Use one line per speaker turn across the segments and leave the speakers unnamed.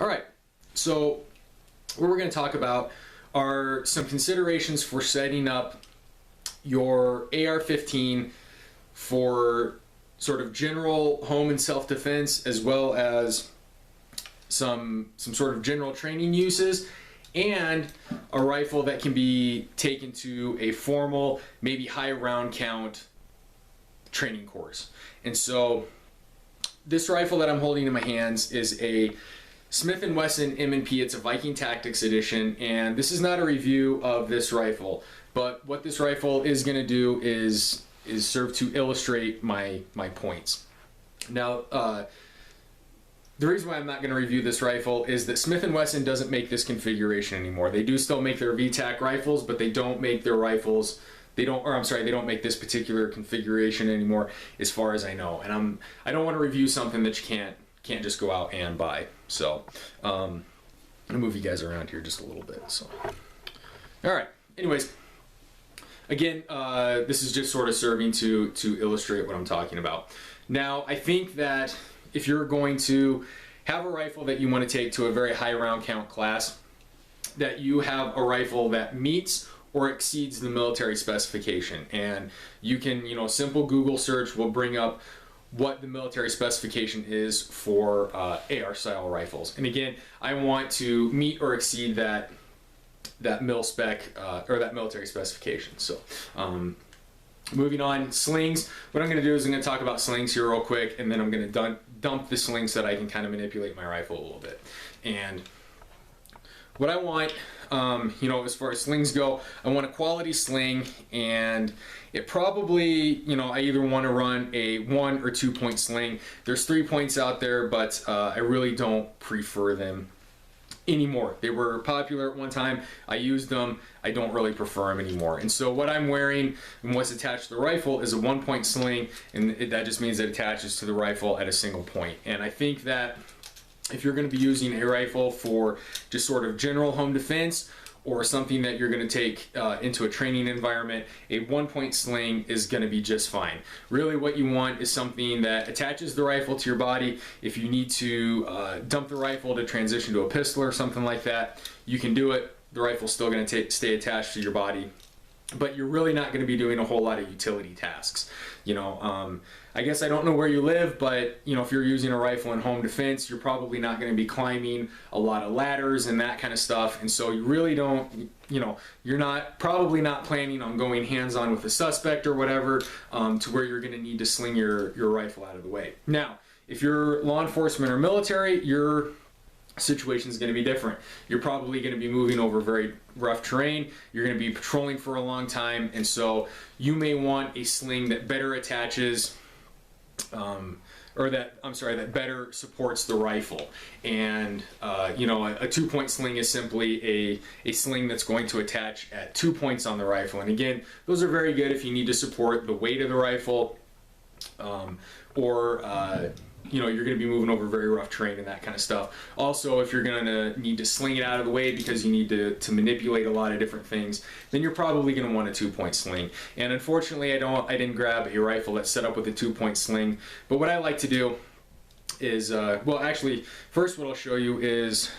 All right, so what we're going to talk about are some considerations for setting up your AR-15 for sort of general home and self-defense, as well as some sort of general training uses, and a rifle that can be taken to a formal, maybe high round count training course. And so this rifle that I'm holding in my hands is a Smith & Wesson M&P. It's a Viking Tactics edition, and this is not a review of this rifle, but what this rifle is going to do is serve to illustrate my points. Now, the reason why I'm not going to review this rifle is that Smith & Wesson doesn't make this configuration anymore. They do still make their VTAC rifles, but they don't make their rifles. They don't make this particular configuration anymore, as far as I know. And I don't want to review something that you can't just go out and buy. So I'm gonna move you guys around here just a little bit. So, all right. Anyways, again, this is just sort of serving to illustrate what I'm talking about. Now, I think that if you're going to have a rifle that you want to take to a very high round count class, that you have a rifle that meets or exceeds the military specification. And you can, simple Google search will bring up what the military specification is for AR style rifles. And again, I want to meet or exceed that mil spec or that military specification. So moving on, slings. What I'm going to do is I'm going to talk about slings here real quick, and then I'm going to dump the slings so that I can kind of manipulate my rifle a little bit. And what I want, as far as slings go, I want a quality sling, and it probably, I either want to run a 1 or 2 point sling. There's 3 points out there, but I really don't prefer them anymore. They were popular at one time. I used them. I don't really prefer them anymore. And so what I'm wearing and what's attached to the rifle is a 1 point sling, and that just means it attaches to the rifle at a single point. And I think that if you're going to be using a rifle for just sort of general home defense, or something that you're going to take into a training environment, a 1 point sling is going to be just fine. Really what you want is something that attaches the rifle to your body. If you need to dump the rifle to transition to a pistol or something like that, you can do it. The rifle's still going to stay attached to your body, but you're really not going to be doing a whole lot of utility tasks. I guess I don't know where you live, but if you're using a rifle in home defense, you're probably not going to be climbing a lot of ladders and that kind of stuff. And so you really don't, you're probably not planning on going hands-on with a suspect or whatever, to where you're going to need to sling your rifle out of the way. Now, if you're law enforcement or military, your situation is going to be different. You're probably going to be moving over very rough terrain. You're going to be patrolling for a long time, and so you may want a sling that better attaches, that better supports the rifle. And a 2 point sling is simply a sling that's going to attach at 2 points on the rifle. And again, those are very good if you need to support the weight of the rifle, you're going to be moving over very rough terrain and that kind of stuff. Also, if you're going to need to sling it out of the way because you need to manipulate a lot of different things, then you're probably going to want a 2 point sling. And unfortunately, I didn't grab a rifle that's set up with a 2 point sling. But what I like to do is, first what I'll show you is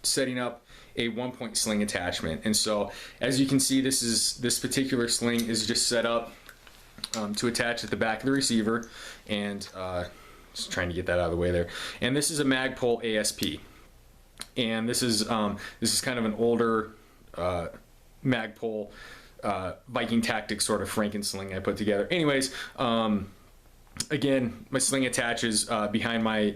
setting up a 1 point sling attachment. And so, as you can see, this particular sling is just set up to attach at the back of the receiver, and just trying to get that out of the way there. And this is a Magpul ASP, and this is kind of an older Magpul Viking Tactics sort of Franken sling I put together. Anyways, again, my sling attaches behind my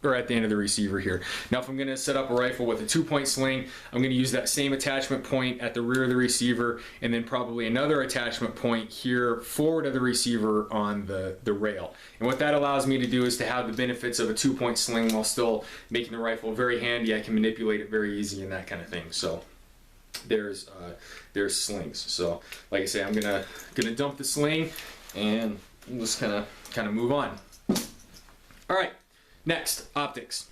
or at the end of the receiver here. Now, if I'm going to set up a rifle with a 2 point sling, I'm going to use that same attachment point at the rear of the receiver, and then probably another attachment point here forward of the receiver on the rail. And what that allows me to do is to have the benefits of a 2 point sling while still making the rifle very handy. I can manipulate it very easy and that kind of thing. So there's slings. So like I say, I'm gonna dump the sling, and we'll just kind of move on. All right. Next, optics.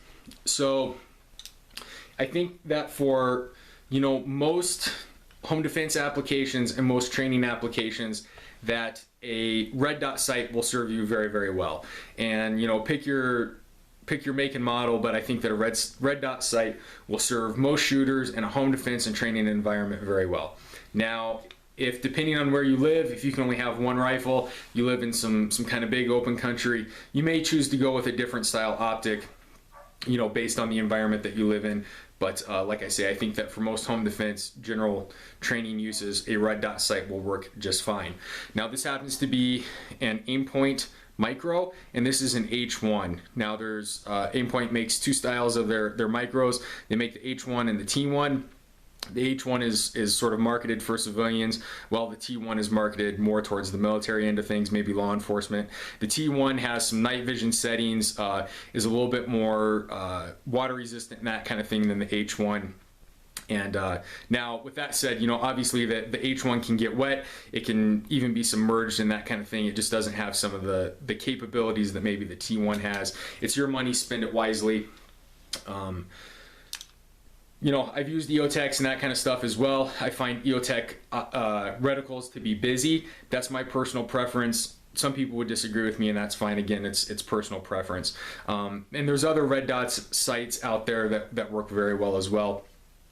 So I think that for most home defense applications and most training applications, that a red dot sight will serve you very, very well. And pick your pick your make and model, but I think that a red dot sight will serve most shooters in a home defense and training environment very well. Now, if depending on where you live, if you can only have one rifle, you live in some kind of big open country, you may choose to go with a different style optic, you know, based on the environment that you live in. But like I say, I think that for most home defense, general training uses, a red dot sight will work just fine. Now, this happens to be an Aimpoint Micro, and this is an H1. Now, there's Aimpoint makes two styles of their micros. They make the H1 and the T1. The H1 is sort of marketed for civilians, while the T1 is marketed more towards the military end of things, maybe law enforcement. The T1 has some night vision settings, is a little bit more water resistant and that kind of thing than the H1. And now, with that said, you know, obviously the H1 can get wet. It can even be submerged and that kind of thing. It just doesn't have some of the capabilities that maybe the T1 has. It's your money, spend it wisely. You know, I've used EOTechs and that kind of stuff as well. I find EOTech reticles to be busy. That's my personal preference. Some people would disagree with me, and that's fine. Again, it's personal preference. And there's other red dots sights out there that work very well as well.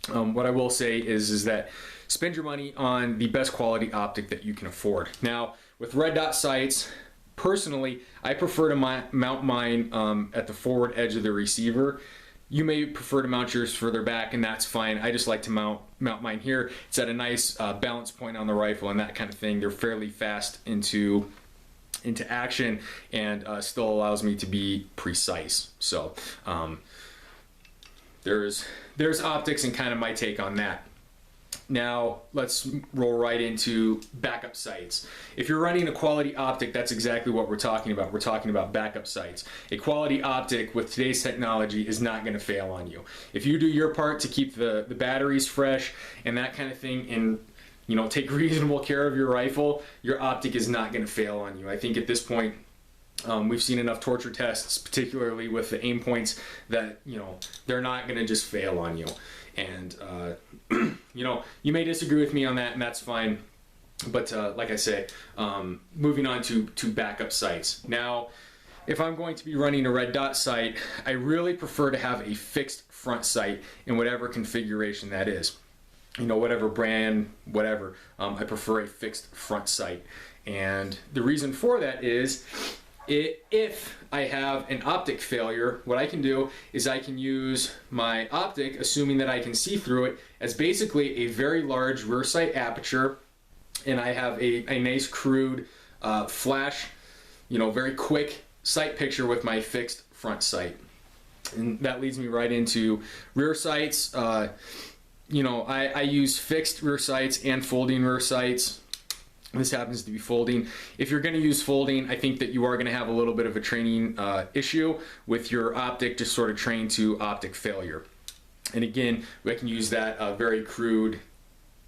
What I will say is that spend your money on the best quality optic that you can afford. Now, with red dot sights, personally, I prefer to mount mine at the forward edge of the receiver. You may prefer to mount yours further back, and that's fine. I just like to mount mine here. It's at a nice balance point on the rifle and that kind of thing. They're fairly fast into action, and still allows me to be precise. So there's optics and kind of my take on that. Now, let's roll right into backup sights. If you're running a quality optic, that's exactly what we're talking about. We're talking about backup sights. A quality optic with today's technology is not going to fail on you. If you do your part to keep the batteries fresh and that kind of thing, and you know, take reasonable care of your rifle, your optic is not going to fail on you. I think at this point, we've seen enough torture tests, particularly with the Aimpoints, that you know they're not going to just fail on you. And you know, you may disagree with me on that, and that's fine. But like I say, moving on to backup sights. Now, if I'm going to be running a red dot sight, I really prefer to have a fixed front sight in whatever configuration that is. You know, whatever brand, whatever. I prefer a fixed front sight, and the reason for that is, if I have an optic failure, what I can do is I can use my optic, assuming that I can see through it, as basically a very large rear sight aperture, and I have a nice crude flash, you know, very quick sight picture with my fixed front sight. And that leads me right into rear sights. You know, I use fixed rear sights and folding rear sights. This happens to be folding. If you're going to use folding, I think that you are going to have a little bit of a training issue with your optic, just sort of trained to optic failure. And again, we can use that very crude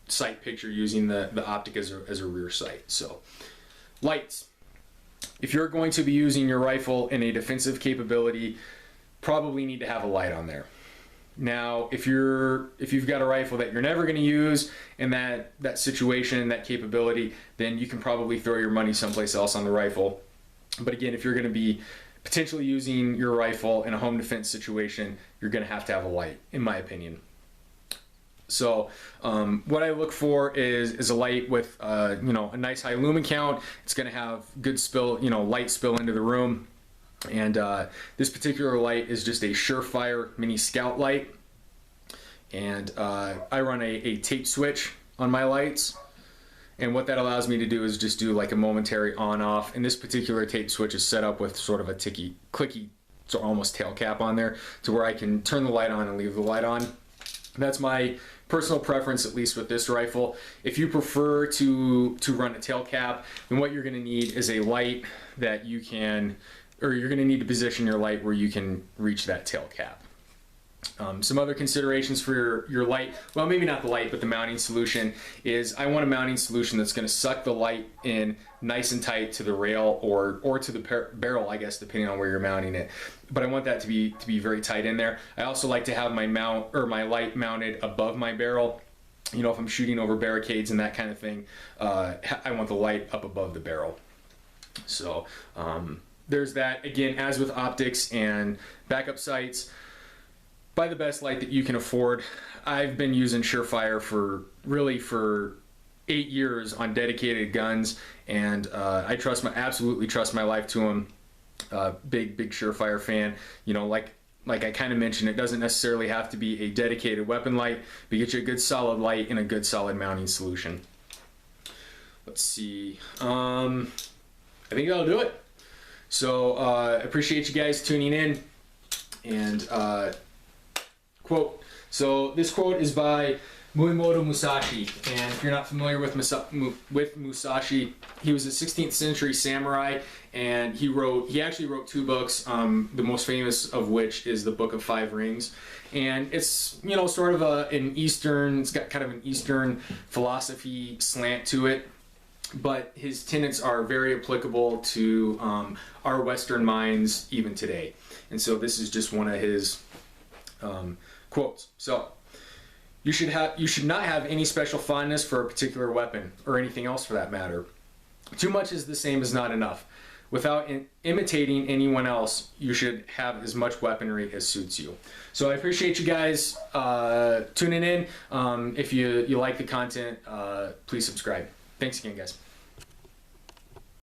sight picture using the optic as a rear sight. So, lights. If you're going to be using your rifle in a defensive capability, probably need to have a light on there. Now, if you've got a rifle that you're never going to use in that situation, that capability, then you can probably throw your money someplace else on the rifle. But again, if you're going to be potentially using your rifle in a home defense situation, you're going to have a light, in my opinion. So what I look for is a light with you know, a nice high lumen count. It's going to have good spill, you know, light spill into the room. And this particular light is just a Surefire mini scout light, and I run a tape switch on my lights, and what that allows me to do is just do like a momentary on off. And this particular tape switch is set up with sort of a clicky, so almost tail cap on there, to where I can turn the light on and leave the light on. That's my personal preference, at least with this rifle. If you prefer to run a tail cap, then what you're going to need is a light that you can, or you're going to need to position your light where you can reach that tail cap. Some other considerations for your light, well, maybe not the light, but the mounting solution, is I want a mounting solution that's going to suck the light in nice and tight to the rail or to the barrel, I guess, depending on where you're mounting it. But I want that to be very tight in there. I also like to have my light mounted above my barrel. You know, if I'm shooting over barricades and that kind of thing, I want the light up above the barrel. So there's that. Again, as with optics and backup sights, buy the best light that you can afford. I've been using Surefire for 8 years on dedicated guns, and I absolutely trust my life to them. Big Surefire fan. You know, like I kind of mentioned, it doesn't necessarily have to be a dedicated weapon light, but get you a good solid light and a good solid mounting solution. Let's see. I think that'll do it. So appreciate you guys tuning in. And quote. So this quote is by Muemoto Musashi, and if you're not familiar with Musashi, he was a 16th century samurai, and he actually wrote 2 books, the most famous of which is the Book of Five Rings, and it's, you know, sort of it's got kind of an Eastern philosophy slant to it, but his tenets are very applicable to our Western minds even today. And so this is just one of his quotes. So, you should not have any special fondness for a particular weapon, or anything else for that matter. Too much is the same as not enough. Without imitating anyone else, you should have as much weaponry as suits you. So I appreciate you guys tuning in. If you like the content, please subscribe. Thanks again, guys.